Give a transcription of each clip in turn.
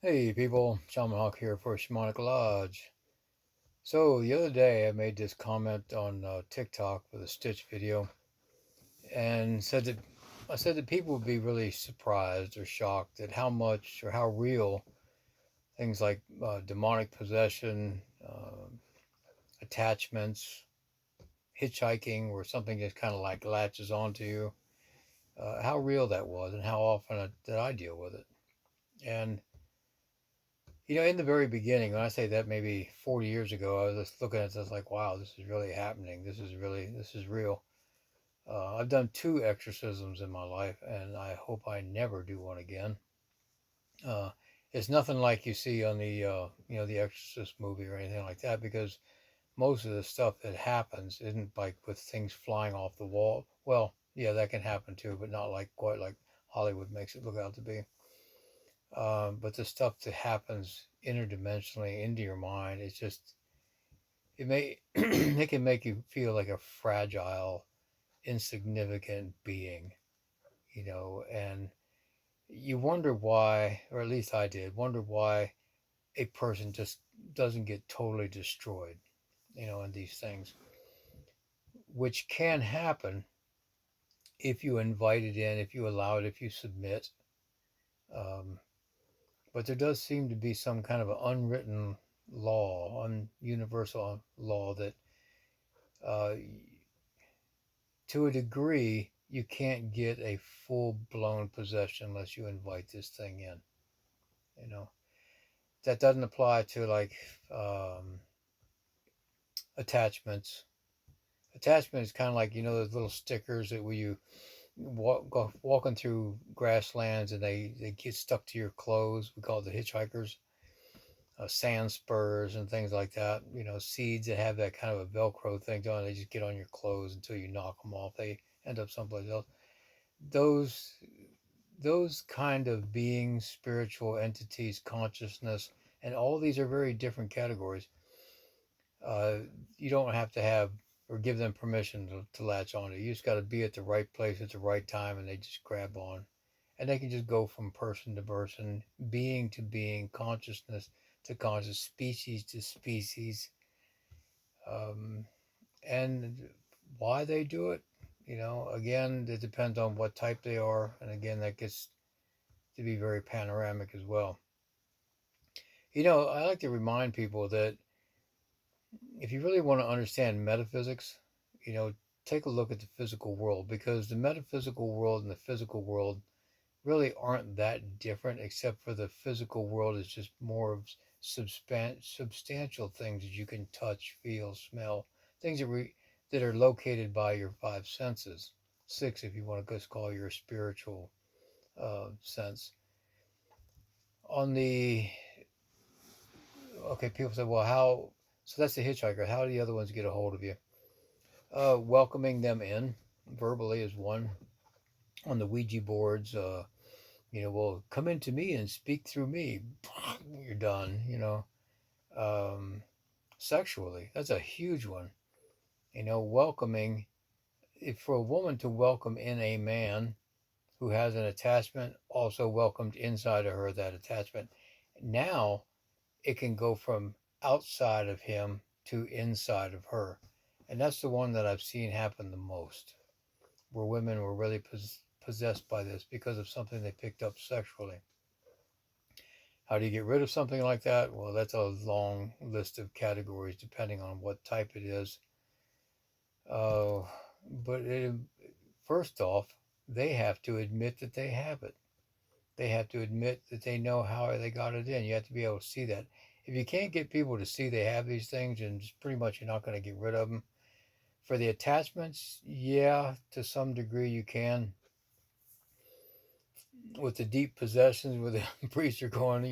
Hey people, Shaman Hawk here for Shamanic Lodge. So the other day I made this comment on TikTok with a Stitch video and said that people would be really surprised or shocked at how much or how real things like demonic possession, attachments, hitchhiking, where something just kind of like latches onto you, how real that was and how often that I deal with it. And in the very beginning, when I say that maybe 40 years ago, I was just looking at this like, wow, this is really happening. This is real. I've done two exorcisms in my life, and I hope I never do one again. Uh, it's nothing like you see on the Exorcist movie or anything like that, because most of the stuff that happens isn't like with things flying off the wall. Well, yeah, that can happen too, but not like quite like Hollywood makes it look out to be. But the stuff that happens interdimensionally into your mind, it's just it may it can make you feel like a fragile, insignificant being, and you wonder why, or at least I did, wonder why a person just doesn't get totally destroyed, in these things, which can happen if you invite it in, if you allow it, if you submit. Um, but there does seem to be some kind of an unwritten law, universal law that uh, to a degree, you can't get a full blown possession unless you invite this thing in. You know that doesn't apply to like um, attachments. Attachment is kind of like those little stickers that where you walking through grasslands and they get stuck to your clothes. We call it the hitchhikers. Sand spurs and things like that. Seeds that have that kind of a Velcro thing on. They just get on your clothes until you knock them off. They end up someplace else. Those those kind of beings, spiritual entities, consciousness, and all these are very different categories. Uh, you don't have to have or give them permission to latch on to. You just got to be at the right place at the right time, and they just grab on, and they can just go from person to person, being to being, consciousness to conscious, species to species, um, and why they do it. Again, it depends on what type they are, and again, that gets to be very panoramic as well. I like to remind people that if you really want to understand metaphysics, you know, take a look at the physical world, because the metaphysical world and the physical world really aren't that different, except for the physical world is just more of substantial things that you can touch, feel, smell, things that are located by your five senses, six if you want to just call your spiritual sense. On the Okay, people say, well, how? So that's the hitchhiker. How do the other ones get a hold of you? Welcoming them in verbally is one. On the Ouija boards, well, come into me and speak through me. You're done. Um, Sexually, that's a huge one. Welcoming. If for a woman to welcome in a man who has an attachment, also welcomed inside of her that attachment. Now it can go from outside of him to inside of her. And that's the one that I've seen happen the most, where women were really possessed by this because of something they picked up sexually. How do you get rid of something like that? Well, that's a long list of categories depending on what type it is. Uh, but first off, they have to admit that they have it. They have to admit that they know how they got it in. You have to be able to see that. If you can't get people to see they have these things, and just pretty much you're not going to get rid of them. For the attachments, yeah, to some degree you can. With the deep possessions, where the priests are going,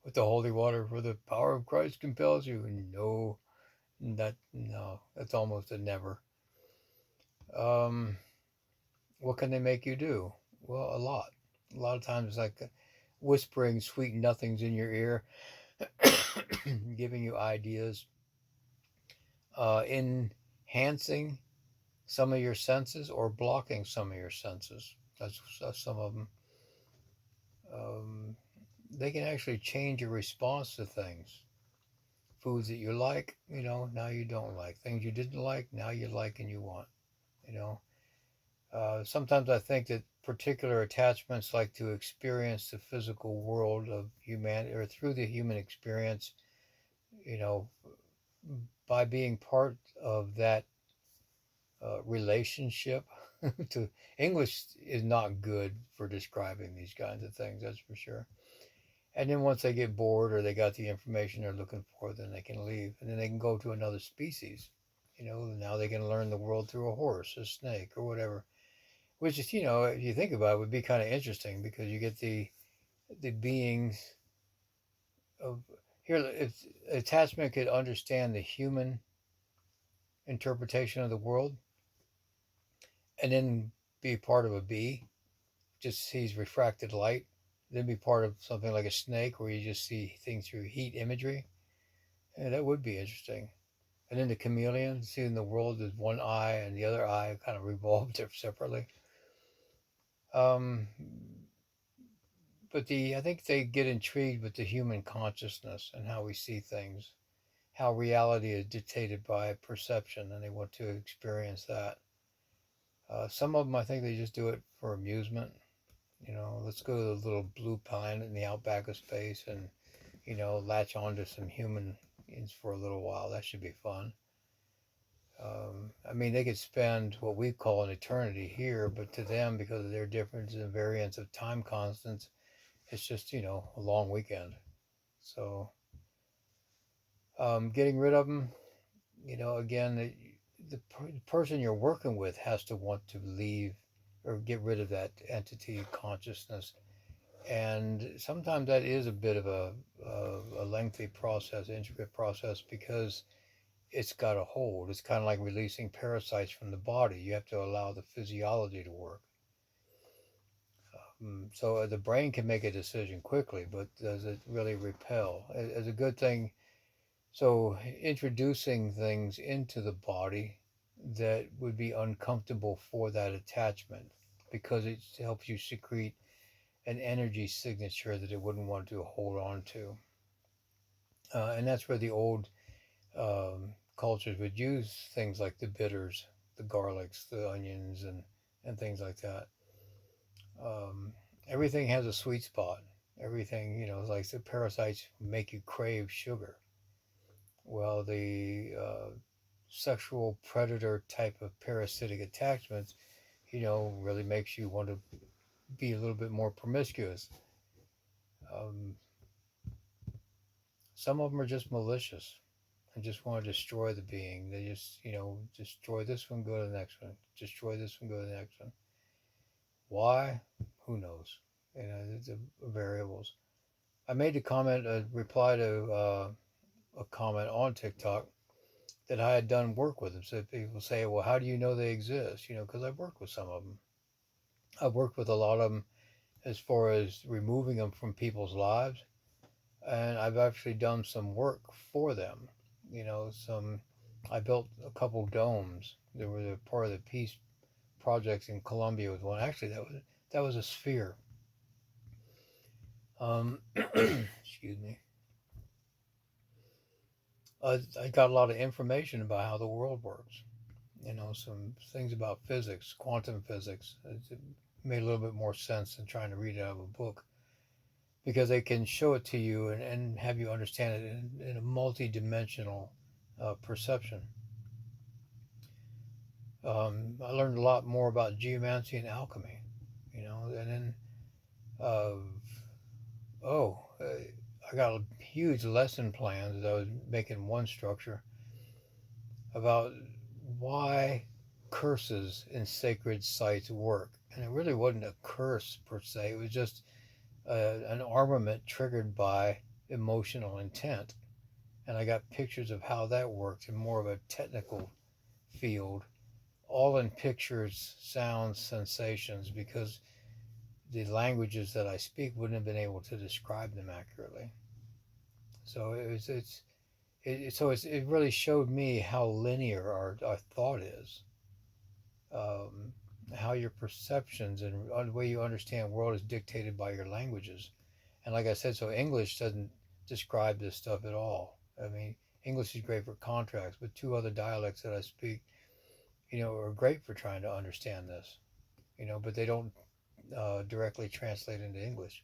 with the holy water, for the power of Christ compels you. No, no, that's almost a never. Um, what can they make you do? Well, a lot. A lot of times, it's like whispering sweet nothings in your ear, giving you ideas, enhancing some of your senses or blocking some of your senses. That's some of them. Um, they can actually change your response to things. Foods that you like, now you don't like. Things you didn't like, now you like and you want. You know, Sometimes I think that particular attachments like to experience the physical world of humanity or through the human experience, you know, by being part of that relationship. To English is not good for describing these kinds of things, that's for sure. And then once they get bored or they got the information they're looking for, then they can leave and then they can go to another species. Now they can learn the world through a horse, a snake, or whatever. Which is, if you think about it, would be kind of interesting because you get the beings of here. If attachment could understand the human interpretation of the world and then be part of a bee, just sees refracted light, then be part of something like a snake where you just see things through heat imagery. Yeah, that would be interesting. And then the chameleon, seeing the world as one eye and the other eye kind of revolved separately. Um, but I think they get intrigued with the human consciousness and how we see things, how reality is dictated by perception, and they want to experience that. Some of them, I think, they just do it for amusement. Let's go to the little blue planet in the outback of space and latch onto some humans for a little while. That should be fun. I mean, they could spend what we call an eternity here, but to them, because of their difference in variance of time constants, it's just, a long weekend. So, getting rid of them, again, the person you're working with has to want to leave or get rid of that entity consciousness. And sometimes that is a bit of a lengthy process, intricate process, because it's got a hold. It's kind of like releasing parasites from the body. You have to allow the physiology to work. So the brain can make a decision quickly, but does it really repel? It's a good thing. So introducing things into the body that would be uncomfortable for that attachment because it helps you secrete an energy signature that it wouldn't want to hold on to. And that's where the old cultures would use things like the bitters, the garlics, the onions, and things like that. Um, Everything has a sweet spot. Everything, like the parasites make you crave sugar. Well, the sexual predator type of parasitic attachments, really makes you want to be a little bit more promiscuous. Um, some of them are just malicious and just want to destroy the being. They just, destroy this one, go to the next one. Destroy this one, go to the next one. Why? Who knows? The variables. I made a comment, a reply to a comment on TikTok that I had done work with them. So people say, well, how do you know they exist? Because I've worked with some of them. I've worked with a lot of them as far as removing them from people's lives. And I've actually done some work for them. I built a couple domes. They were part of the peace projects in Colombia with one. Actually, that was a sphere. Excuse me. I got a lot of information about how the world works. Some things about physics, quantum physics. It made a little bit more sense than trying to read it out of a book because they can show it to you and have you understand it in a multi-dimensional perception. I learned a lot more about geomancy and alchemy, and then uh, I got a huge lesson plan that I was making one structure about why curses in sacred sites work. And it really wasn't a curse per se, it was just an armament triggered by emotional intent. And I got pictures of how that worked in more of a technical field, all in pictures, sounds, sensations, because the languages that I speak wouldn't have been able to describe them accurately. So it really showed me how linear our thought is, um, how your perceptions and the way you understand the world is dictated by your languages, And like I said, so English doesn't describe this stuff at all. I mean, English is great for contracts, but two other dialects that I speak, are great for trying to understand this, but they don't directly translate into English.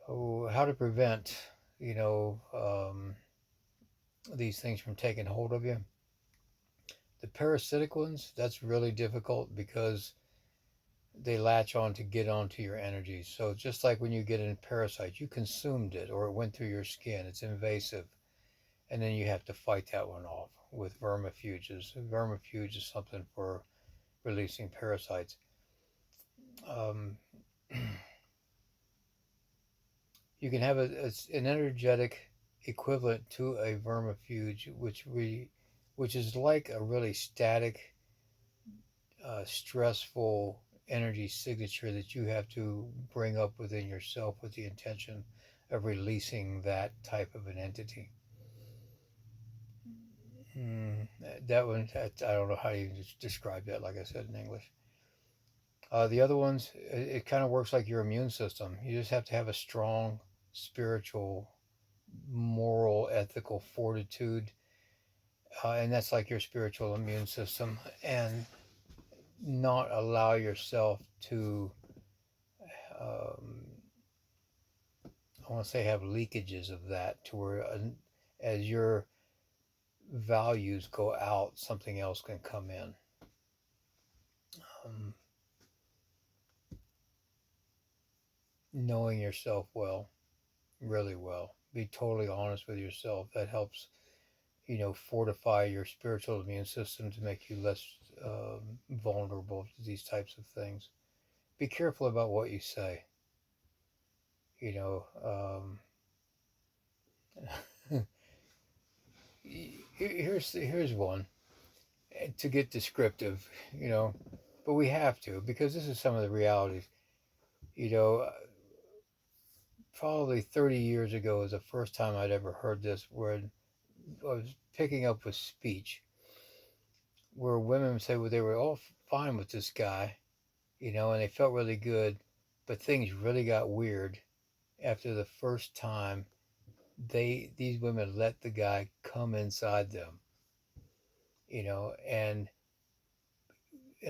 Oh, how to prevent, you know, um, these things from taking hold of you? The parasitic ones, that's really difficult because they latch on to get onto your energy. So just like when you get a parasite, you consumed it or it went through your skin, it's invasive, and then you have to fight that one off with vermifuges. Vermifuge is something for releasing parasites. Um, you can have an energetic equivalent to a vermifuge, which is like a really static, stressful energy signature that you have to bring up within yourself with the intention of releasing that type of an entity. Mm, that one, I don't know how you describe that, like I said in English. The other ones, it kind of works like your immune system. You just have to have a strong spiritual, moral, ethical fortitude, and that's like your spiritual immune system, and not allow yourself to, um, I want to say, have leakages of that to where, as your values go out, something else can come in. Um, Knowing yourself well, really well, be totally honest with yourself. That helps, fortify your spiritual immune system to make you less vulnerable to these types of things. Be careful about what you say. You know, here's one to get descriptive. You know, but we have to because this is some of the realities. You know, probably 30 years ago was the first time I'd ever heard this word. I was picking up with speech where women would say, well, they were all fine with this guy, and they felt really good, but things really got weird after the first time these women let the guy come inside them, and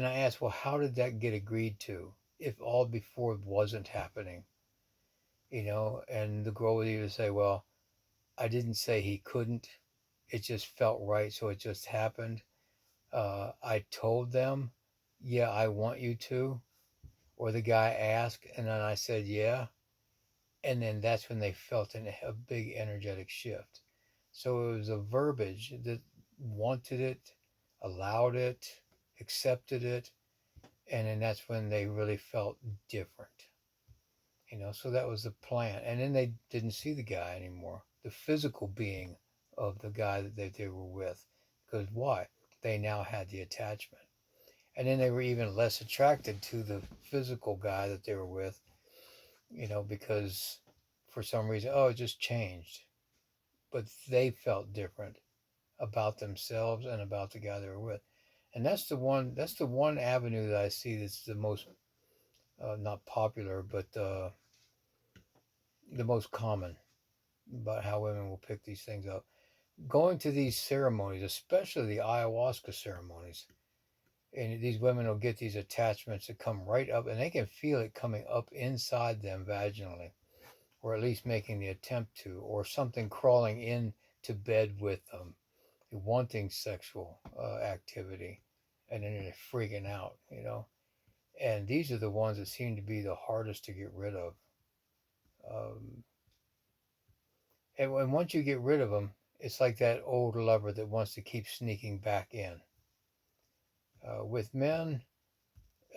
I asked, well, how did that get agreed to if all before wasn't happening, and the girl would either say, well, I didn't say he couldn't, it just felt right, so it just happened. I told them, yeah, I want you to, or the guy asked, and then I said, yeah, and then that's when they felt a big energetic shift. So it was a verbiage that wanted it, allowed it, accepted it, and then that's when they really felt different. So that was the plan. And then they didn't see the guy anymore, the physical being of the guy that they were with. Because why? They now had the attachment. And then they were even less attracted to the physical guy that they were with, because for some reason, oh, it just changed. But they felt different about themselves and about the guy they were with. And that's the one avenue that I see that's the most not popular, but the most common about how women will pick these things up. Going to these ceremonies, especially the ayahuasca ceremonies, and these women will get these attachments that come right up, and they can feel it coming up inside them vaginally, or at least making the attempt to, or something crawling in to bed with them, wanting sexual activity, and then they're freaking out. And these are the ones that seem to be the hardest to get rid of. Um, and once you get rid of them, it's like that old lover that wants to keep sneaking back in. With men,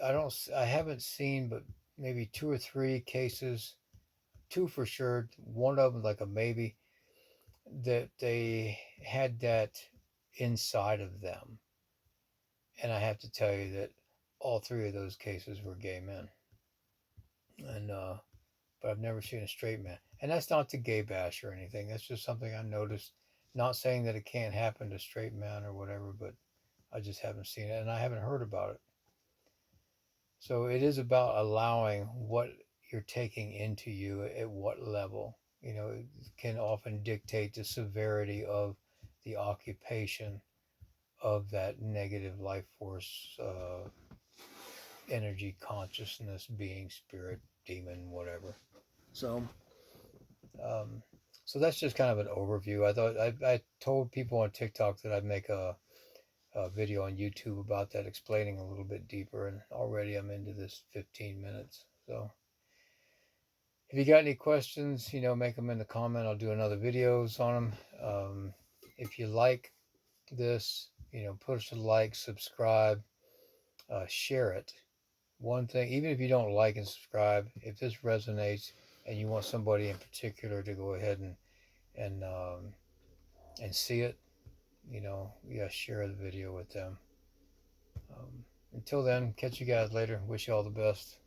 I haven't seen but maybe two or three cases, two for sure, one of them like a maybe, that they had that inside of them. And I have to tell you that all three of those cases were gay men. And but I've never seen a straight man. And that's not to gay bash or anything. That's just something I noticed. Not saying that it can't happen to straight men or whatever, but I just haven't seen it and I haven't heard about it. So it is about allowing what you're taking into you at what level. It can often dictate the severity of the occupation of that negative life force, energy, consciousness, being, spirit, demon, whatever. So, um, so that's just kind of an overview. I told people on TikTok that I'd make a video on YouTube about that, explaining a little bit deeper, and already I'm into this 15 minutes. So, if you got any questions, make them in the comment. I'll do another videos on them. If you like this, push the like, subscribe, share it. One thing, even if you don't like and subscribe, if this resonates and you want somebody in particular to go ahead and see it, yeah, share the video with them. Until then, catch you guys later. Wish you all the best.